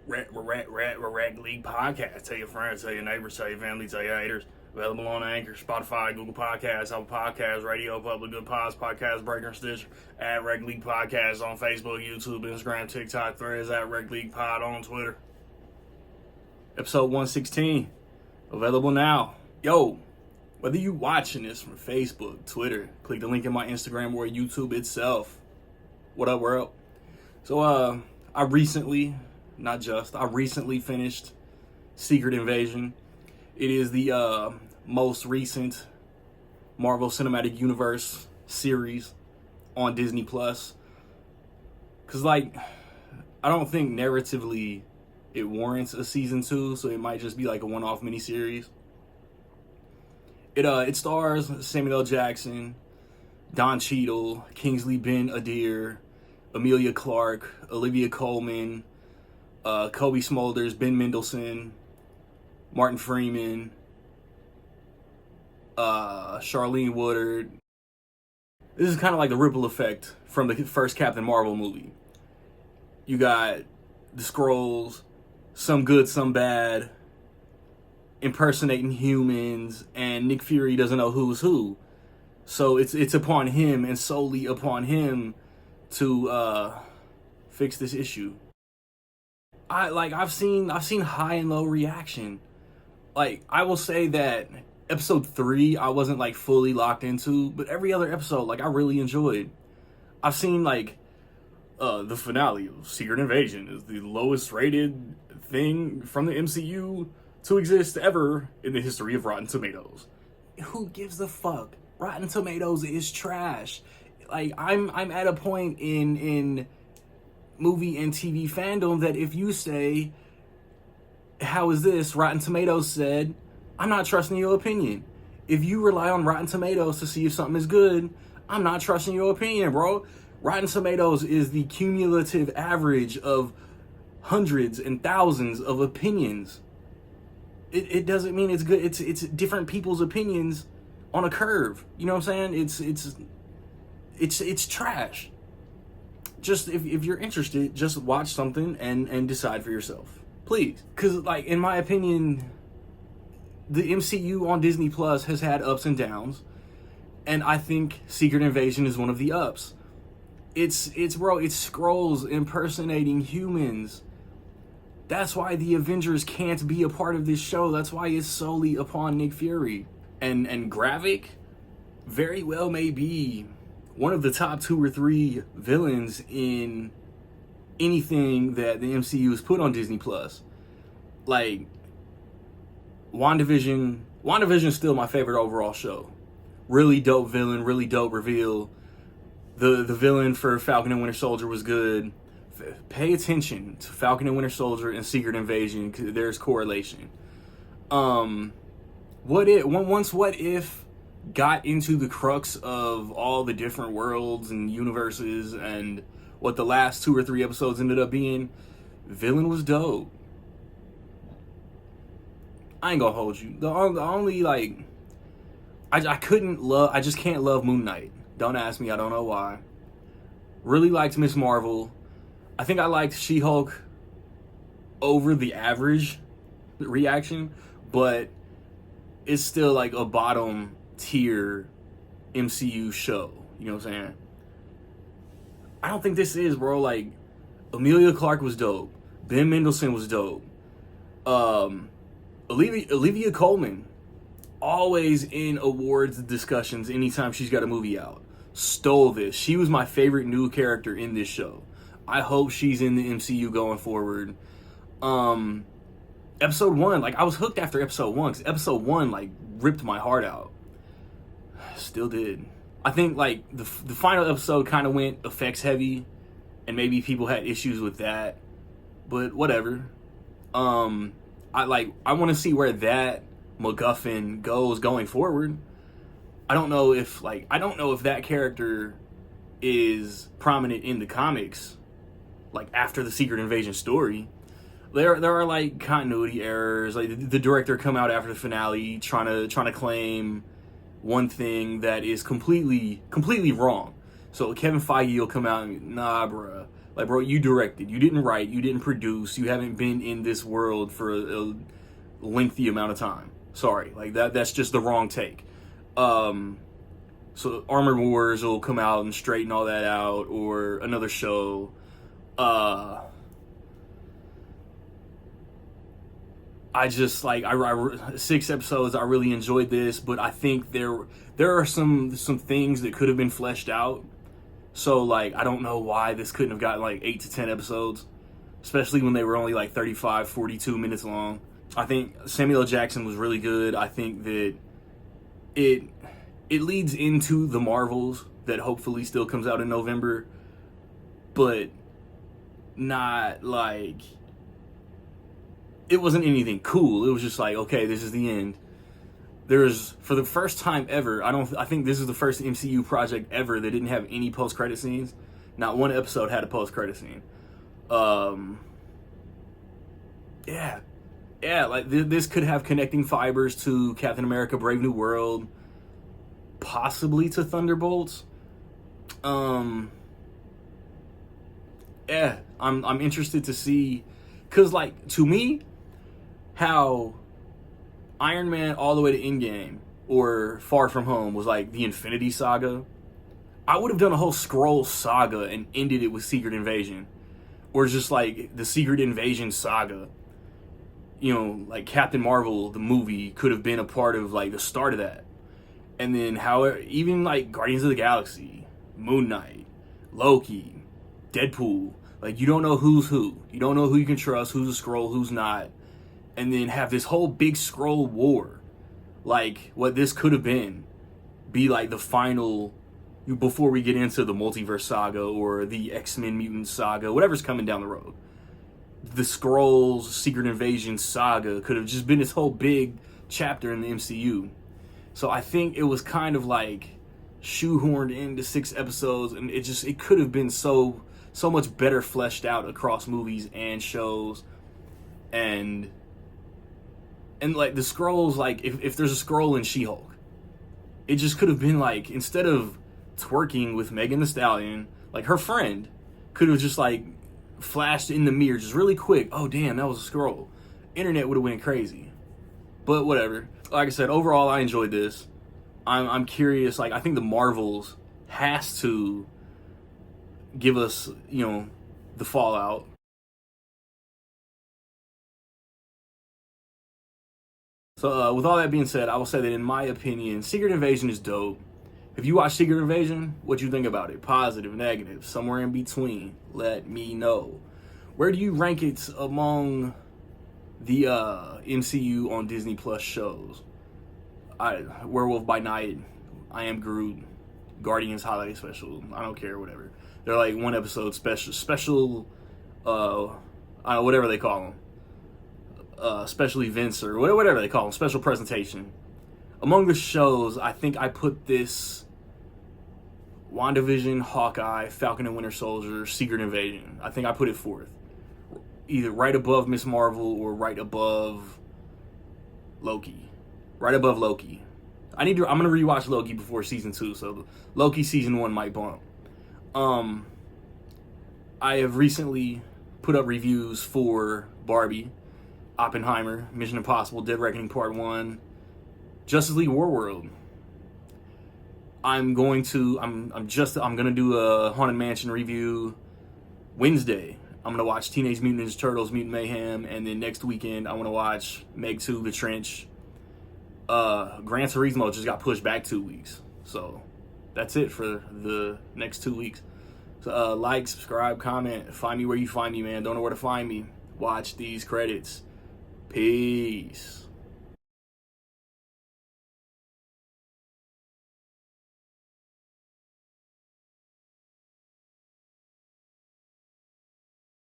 Rag League Podcast. Tell your friends, tell your neighbors, tell your family, tell your haters. Available on Anchor, Spotify, Google Podcasts, Apple Podcasts, Radio Public, Good Pods, Podcast Breaker, and Stitcher. At Reg League Podcast on Facebook, YouTube, Instagram, TikTok, Threads. At Reg League Pod on Twitter. Episode 116. Available now. Yo, whether you watching this from Facebook, Twitter, click the link in my Instagram or YouTube itself. What up, world? So, I recently finished Secret Invasion. It is the most recent Marvel Cinematic Universe series on Disney Plus. Cause I don't think narratively it warrants a season 2, so it might just be like a one-off miniseries. It stars Samuel L. Jackson, Don Cheadle, Kingsley Ben-Adir, Emilia Clarke, Olivia Colman, Kobe Smulders, Ben Mendelsohn, Martin Freeman, Charlene Woodard. This is kind of like the ripple effect from the first Captain Marvel movie. You got the Skrulls, some good, some bad, impersonating humans, and Nick Fury doesn't know who's who. So it's upon him and solely upon him to fix this issue. I've seen high and low reaction. I will say that episode 3 I wasn't fully locked into, but every other episode I really enjoyed. I've seen the finale of Secret Invasion is the lowest rated thing from the MCU to exist ever in the history of Rotten Tomatoes. Who gives a fuck? Rotten Tomatoes is trash. I'm at a point in movie and TV fandom that if you say, how is this? Rotten Tomatoes said, I'm not trusting your opinion. If you rely on Rotten Tomatoes to see if something is good, I'm not trusting your opinion, bro. Rotten Tomatoes is the cumulative average of hundreds and thousands of opinions. It doesn't mean it's good. It's different people's opinions on a curve. You know what I'm saying? It's trash. Just if you're interested, just watch something and decide for yourself, please. Because in my opinion, the MCU on Disney Plus has had ups and downs, and I think Secret Invasion is one of the ups. It's Skrulls impersonating humans. That's why the Avengers can't be a part of this show. That's why it's solely upon Nick Fury. And Gravik very well may be one of the top 2 or 3 villains in anything that the MCU has put on Disney Plus. WandaVision is still my favorite overall show. Really dope villain, really dope reveal. The villain for Falcon and Winter Soldier was good. Pay attention to Falcon and Winter Soldier and Secret Invasion, 'cause there's correlation. What if got into the crux of all the different worlds and universes and what the last 2 or 3 episodes ended up being? Villain was dope. I ain't gonna hold you. The only I just can't love Moon Knight. Don't ask me, I don't know why. Really liked Miss Marvel. I think I liked She-Hulk over the average reaction, but it's still a bottom tier MCU show. You know what I'm saying? I don't think this is, bro. Emilia Clarke was dope. Ben Mendelsohn was dope. Olivia Colman, always in awards discussions anytime she's got a movie out. Stole this. She was my favorite new character in this show. I hope she's in the MCU going forward. Episode 1, I was hooked after episode 1, because episode 1, ripped my heart out. Still did. I think, the final episode kind of went effects heavy, and maybe people had issues with that, but whatever. I want to see where that MacGuffin goes going forward. I don't know if that character is prominent in the comics, after the Secret Invasion story. There are continuity errors. The director come out after the finale trying to claim one thing that is completely wrong. So Kevin Feige will come out and nah, bruh, Like, bro, you directed, you didn't write, you didn't produce, you haven't been in this world for a lengthy amount of time. Sorry, like that's just the wrong take. So Armored Wars will come out and straighten all that out, or another show. I just like I 6 episodes. I really enjoyed this, but I think there are some things that could have been fleshed out. So like I don't know why this couldn't have gotten like 8 to 10 episodes, especially when they were only like 35, 42 minutes long. I think Samuel L. Jackson was really good. I think that it leads into the Marvels that hopefully still comes out in November, but not like, it wasn't anything cool. It was just like, okay, this is the end. There's, for the first time ever, I think this is the first MCU project ever that didn't have any post-credit scenes. Not one episode had a post-credit scene. Yeah, like this could have connecting fibers to Captain America: Brave New World, possibly to Thunderbolts. Yeah, I'm interested to see, cause like to me, how Iron Man all the way to Endgame or Far From Home was like the Infinity Saga. I would have done a whole Skrull saga and ended it with Secret Invasion, or just like the Secret Invasion saga. You know, like Captain Marvel, the movie, could have been a part of like the start of that. And then how even like Guardians of the Galaxy, Moon Knight, Loki, Deadpool, like you don't know who's who. You don't know who you can trust, who's a Skrull, who's not. And then have this whole big Skrull war. Like what this could have been. Be like the final, before we get into the multiverse saga or the X-Men mutant saga, whatever's coming down the road. The Skrulls Secret Invasion saga could have just been this whole big chapter in the MCU. So I think it was kind of like shoehorned into 6 episodes, and it could have been so much better fleshed out across movies and shows. And like the Skrulls, like if there's a Skrull in She-Hulk, it just could have been like, instead of twerking with Megan Thee Stallion, like her friend could have just like flashed in the mirror just really quick. Oh damn, that was a Skrull. Internet would have went crazy. But whatever. Like I said, overall I enjoyed this. I'm curious. Like I think the Marvels has to give us, you know, the fallout. So with all that being said, I will say that in my opinion, Secret Invasion is dope. If you watch Secret Invasion, what you think about it? Positive, negative, somewhere in between. Let me know. Where do you rank it among the MCU on Disney Plus shows? Werewolf by Night, I Am Groot, Guardians Holiday Special. I don't care, whatever. They're like one episode special. I don't know, whatever they call them. Special events or whatever they call them. Special presentation. Among the shows, I think I put this WandaVision, Hawkeye, Falcon and Winter Soldier, Secret Invasion. I think I put it 4th. Either right above Miss Marvel or right above Loki. Right above Loki. I'm gonna rewatch Loki before season 2, so Loki season 1 might bump. I have recently put up reviews for Barbie, Oppenheimer, Mission Impossible, Dead Reckoning Part 1, Justice League Warworld. I'm gonna do a Haunted Mansion review Wednesday. I'm gonna watch Teenage Mutant Ninja Turtles: Mutant Mayhem, and then next weekend I want to watch Meg 2: The Trench. Gran Turismo just got pushed back 2 weeks, so that's it for the next 2 weeks. So like, subscribe, comment, find me where you find me, man. Don't know where to find me. Watch these credits. Peace.